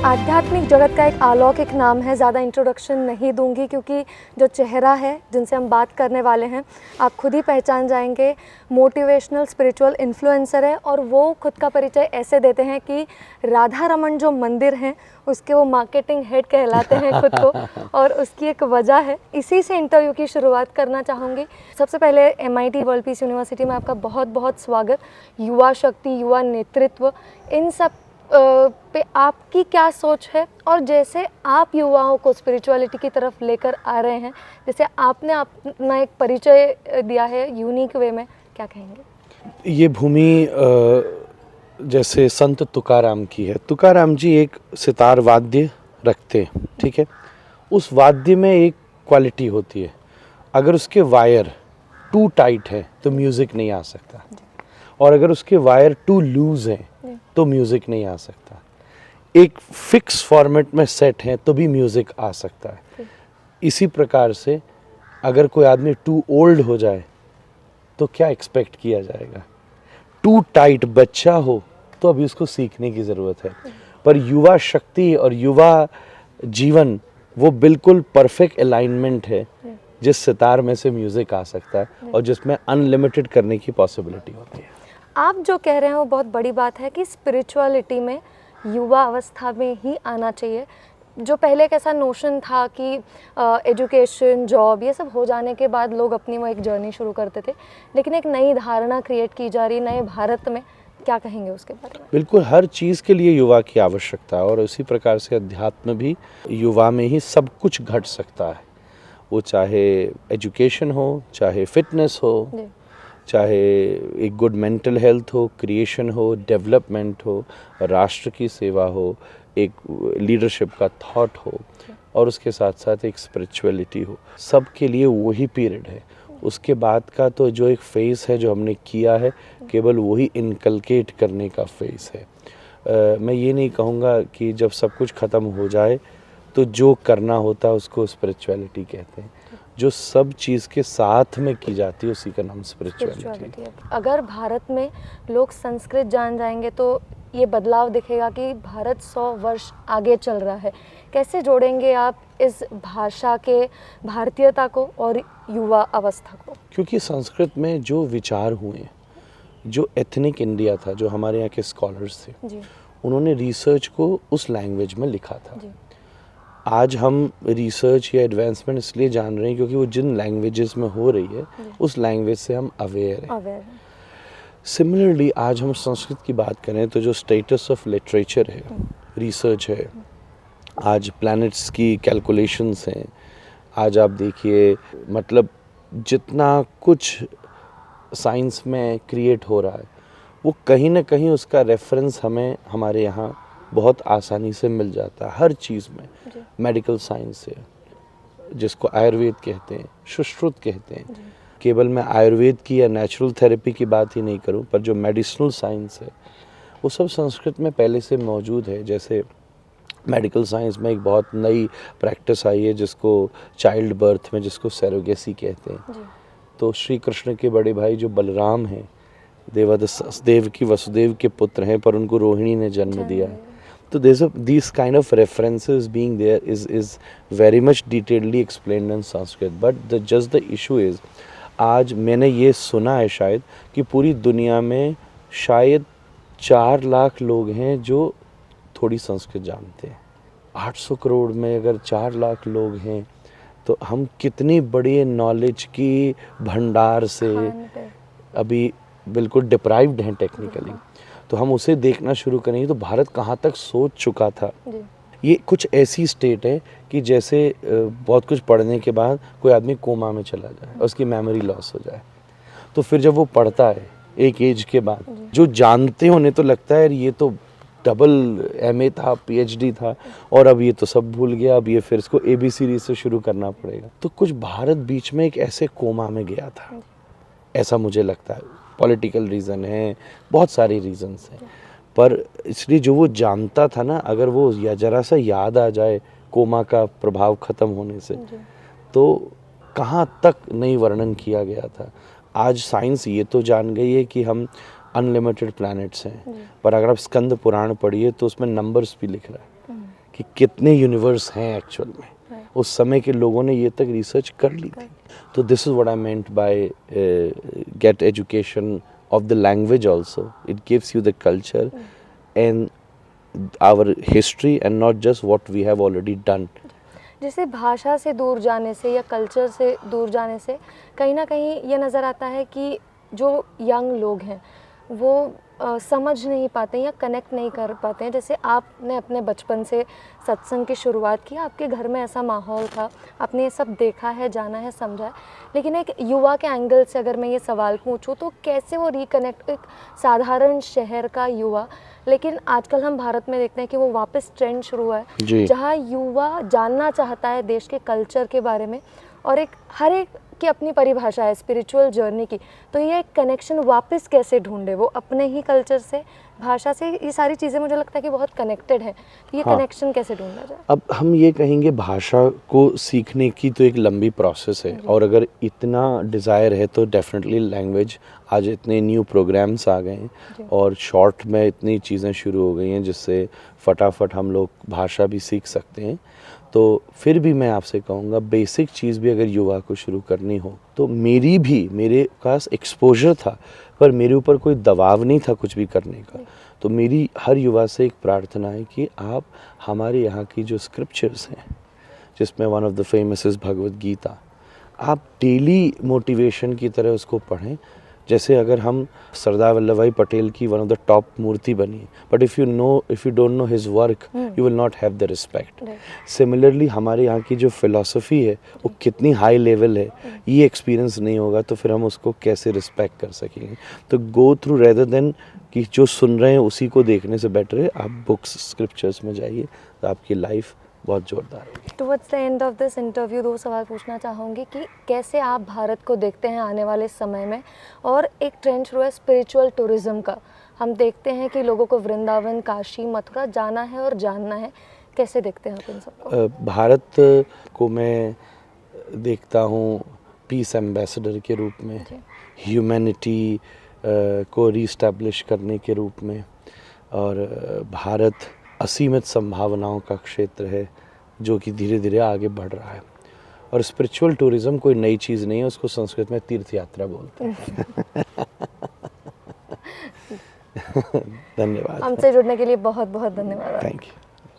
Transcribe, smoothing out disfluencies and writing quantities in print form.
आध्यात्मिक जगत का एक अलौकिक नाम है। ज़्यादा इंट्रोडक्शन नहीं दूंगी क्योंकि जो चेहरा है जिनसे हम बात करने वाले हैं आप खुद ही पहचान जाएंगे। मोटिवेशनल स्पिरिचुअल इन्फ्लुएंसर है और वो खुद का परिचय ऐसे देते हैं कि राधा रमन जो मंदिर हैं उसके वो मार्केटिंग हेड कहलाते हैं खुद को, और उसकी एक वजह है। इसी से इंटरव्यू की शुरुआत करना चाहूँगी। सबसे पहले MIT वर्ल्ड पीस यूनिवर्सिटी में आपका बहुत बहुत स्वागत। युवा शक्ति, युवा नेतृत्व, इन सब पे आपकी क्या सोच है, और जैसे आप युवाओं को स्पिरिचुअलिटी की तरफ लेकर आ रहे हैं, जैसे आपने अपना एक परिचय दिया है यूनिक वे में, क्या कहेंगे? ये भूमि जैसे संत तुकाराम की है। तुकाराम जी एक सितार वाद्य रखते हैं, ठीक है। उस वाद्य में एक क्वालिटी होती है, अगर उसके वायर टू टाइट है तो म्यूज़िक नहीं आ सकता, और अगर उसके वायर टू लूज हैं तो म्यूज़िक नहीं आ सकता। एक फिक्स फॉर्मेट में सेट है तो भी म्यूज़िक आ सकता है। इसी प्रकार से अगर कोई आदमी टू ओल्ड हो जाए तो क्या एक्सपेक्ट किया जाएगा। टू टाइट बच्चा हो तो अभी उसको सीखने की ज़रूरत है। पर युवा शक्ति और युवा जीवन वो बिल्कुल परफेक्ट अलाइनमेंट है जिस सितार में से म्यूज़िक आ सकता है और जिसमें अनलिमिटेड करने की पॉसिबिलिटी होती है। आप जो कह रहे हैं वो बहुत बड़ी बात है कि स्पिरिचुअलिटी में युवा अवस्था में ही आना चाहिए। जो पहले एक ऐसा नोशन था कि एजुकेशन, जॉब, ये सब हो जाने के बाद लोग अपनी वो एक जर्नी शुरू करते थे, लेकिन एक नई धारणा क्रिएट की जा रही नए भारत में, क्या कहेंगे उसके बारे में? बिल्कुल, हर चीज़ के लिए युवा की आवश्यकता है, और उसी प्रकार से अध्यात्म भी युवा में ही सब कुछ घट सकता है। वो चाहे एजुकेशन हो, चाहे फिटनेस हो, चाहे एक गुड मेंटल हेल्थ हो, क्रिएशन हो, डेवलपमेंट हो, राष्ट्र की सेवा हो, एक लीडरशिप का थॉट हो, और उसके साथ साथ एक स्पिरिचुअलिटी हो। सब के लिए वही पीरियड है। उसके बाद का तो जो एक फेज़ है जो हमने किया है, केवल वही इनकलकेट करने का फेज़ है। मैं ये नहीं कहूँगा कि जब सब कुछ ख़त्म हो जाए तो जो करना होता है उसको स्पिरिचुअलिटी कहते हैं। जो सब चीज़ के साथ में की जाती है उसी का नाम स्पिरिचुअलिटी है। अगर भारत में लोग संस्कृत जान जाएंगे तो ये बदलाव दिखेगा कि भारत 100 वर्ष आगे चल रहा है। कैसे जोड़ेंगे आप इस भाषा के भारतीयता को और युवा अवस्था को? क्योंकि संस्कृत में जो विचार हुए, जो एथनिक इंडिया था, जो हमारे यहाँ के स्कॉलर्स थे जी, उन्होंने रिसर्च को उस लैंग्वेज में लिखा था जी। आज हम रिसर्च या एडवांसमेंट इसलिए जान रहे हैं क्योंकि वो जिन लैंग्वेजेस में हो रही है उस लैंग्वेज से हम अवेयर हैं। सिमिलरली आज हम संस्कृत की बात करें तो जो स्टेटस ऑफ लिटरेचर है, रिसर्च है, आज प्लैनेट्स की कैलकुलेशंस हैं, आज आप देखिए मतलब जितना कुछ साइंस में क्रिएट हो रहा है वो कहीं ना कहीं उसका रेफरेंस हमें हमारे यहाँ बहुत आसानी से मिल जाता है। हर चीज़ में मेडिकल साइंस है, जिसको आयुर्वेद कहते हैं, सुश्रुत कहते हैं। केवल मैं आयुर्वेद की या नेचुरल थेरेपी की बात ही नहीं करूं, पर जो मेडिसिनल साइंस है वो सब संस्कृत में पहले से मौजूद है। जैसे मेडिकल साइंस में एक बहुत नई प्रैक्टिस आई है जिसको चाइल्ड बर्थ में जिसको सैरोगेसी कहते हैं। तो श्री कृष्ण के बड़े भाई जो बलराम हैं, देव की वसुदेव के पुत्र हैं, पर उनको रोहिणी ने जन्म दिया है। So these kind of references being there is very much detailedly explained in Sanskrit. But just the issue is, आज मैंने ये सुना है शायद कि पूरी दुनिया में शायद 4 लाख लोग हैं जो थोड़ी संस्कृत जानते हैं। 800 करोड़ में अगर 4 लाख लोग हैं तो हम कितनी बड़ी नॉलेज की भंडार से अभी बिल्कुल डिप्राइव्ड हैं टेक्निकली। तो हम उसे देखना शुरू करेंगे तो भारत कहाँ तक सोच चुका था। ये कुछ ऐसी स्टेट है कि जैसे बहुत कुछ पढ़ने के बाद कोई आदमी कोमा में चला जाए, उसकी मेमोरी लॉस हो जाए, तो फिर जब वो पढ़ता है एक एज के बाद, जो जानते होने तो लगता है ये तो डबल MA था, PhD था, और अब ये तो सब भूल गया, अब ये फिर इसको ABCD से शुरू करना पड़ेगा। तो कुछ भारत बीच में एक ऐसे कोमा में गया था, ऐसा मुझे लगता है। पॉलिटिकल रीज़न है, बहुत सारे रीज़न्स हैं, पर इसलिए जो वो जानता था ना, अगर वो या जरा सा याद आ जाए कोमा का प्रभाव ख़त्म होने से, तो कहाँ तक नहीं वर्णन किया गया था। आज साइंस ये तो जान गई है कि हम अनलिमिटेड प्लैनेट्स हैं, पर अगर आप स्कंद पुराण पढ़िए तो उसमें नंबर्स भी लिख रहा है कि कितने यूनिवर्स हैं एक्चुअल में। उस समय के लोगों ने ये तक रिसर्च कर ली थी। तो this is what I meant by get education of the language also. It gives you the culture and our history and not just what we have already done. जैसे भाषा से दूर जाने से या कल्चर से दूर जाने से कहीं ना कहीं ये नज़र आता है कि जो यंग लोग हैं वो समझ नहीं पाते या कनेक्ट नहीं कर पाते हैं। जैसे आपने अपने बचपन से सत्संग की शुरुआत की, आपके घर में ऐसा माहौल था, आपने ये सब देखा है, जाना है, समझा है, लेकिन एक युवा के एंगल से अगर मैं ये सवाल पूछूं तो कैसे वो रिकनेक्ट, एक साधारण शहर का युवा, लेकिन आजकल हम भारत में देखते हैं कि वो वापस ट्रेंड शुरू हुआ है जहाँ युवा जानना चाहता है देश के कल्चर के बारे में, और एक हर एक की अपनी परिभाषा है स्पिरिचुअल जर्नी की। तो ये एक कनेक्शन वापस कैसे ढूंढे वो अपने ही कल्चर से, भाषा से, ये सारी चीज़ें मुझे लगता है कि बहुत कनेक्टेड है। तो ये कनेक्शन कैसे ढूंढा जाए? अब हम ये कहेंगे भाषा को सीखने की तो एक लंबी प्रोसेस है, और अगर इतना डिज़ायर है तो डेफिनेटली लैंग्वेज, आज इतने न्यू प्रोग्राम्स आ गए हैं और शॉर्ट में इतनी चीज़ें शुरू हो गई हैं जिससे फटाफट हम लोग भाषा भी सीख सकते हैं। तो फिर भी मैं आपसे कहूँगा बेसिक चीज़ भी अगर युवा को शुरू करनी हो तो मेरे पास एक्सपोजर था पर मेरे ऊपर कोई दबाव नहीं था कुछ भी करने का। तो मेरी हर युवा से एक प्रार्थना है कि आप हमारे यहाँ की जो स्क्रिप्चर्स हैं, जिसमें one of the famous is Bhagavad Gita, आप डेली मोटिवेशन की तरह उसको पढ़ें। जैसे अगर हम सरदार वल्लभ भाई पटेल की वन ऑफ द टॉप मूर्ति बनी, but if you don't know his work you will not have the respect. Similarly हमारे यहाँ की जो फिलॉसफी है वो कितनी हाई लेवल है, ये एक्सपीरियंस नहीं होगा तो फिर हम उसको कैसे रिस्पेक्ट कर सकेंगे। तो गो थ्रू रेदर देन कि जो सुन रहे हैं उसी को देखने से बेटर है आप बुक्स स्क्रिप्चर्स में जाइए, तो आपकी लाइफ बहुत जोरदार होगी। Towards the end of this interview 2 सवाल पूछना चाहूँगी कि कैसे आप भारत को देखते हैं आने वाले समय में, और एक ट्रेंड शुरू है स्पिरिचुअल टूरिज्म का। हम देखते हैं कि लोगों को वृंदावन, काशी, मथुरा जाना है और जानना है, कैसे देखते हैं आप इन सबको? भारत को मैं देखता हूँ पीस एम्बेसडर के रूप में, ह्यूमैनिटी को रीस्टैब्लिश करने के रूप में, और भारत असीमित संभावनाओं का क्षेत्र है जो कि धीरे धीरे आगे बढ़ रहा है। और स्पिरिचुअल टूरिज्म कोई नई चीज़ नहीं है, उसको संस्कृत में तीर्थ यात्रा बोलते हैं। धन्यवाद। हमसे जुड़ने के लिए बहुत बहुत धन्यवाद। Thank you.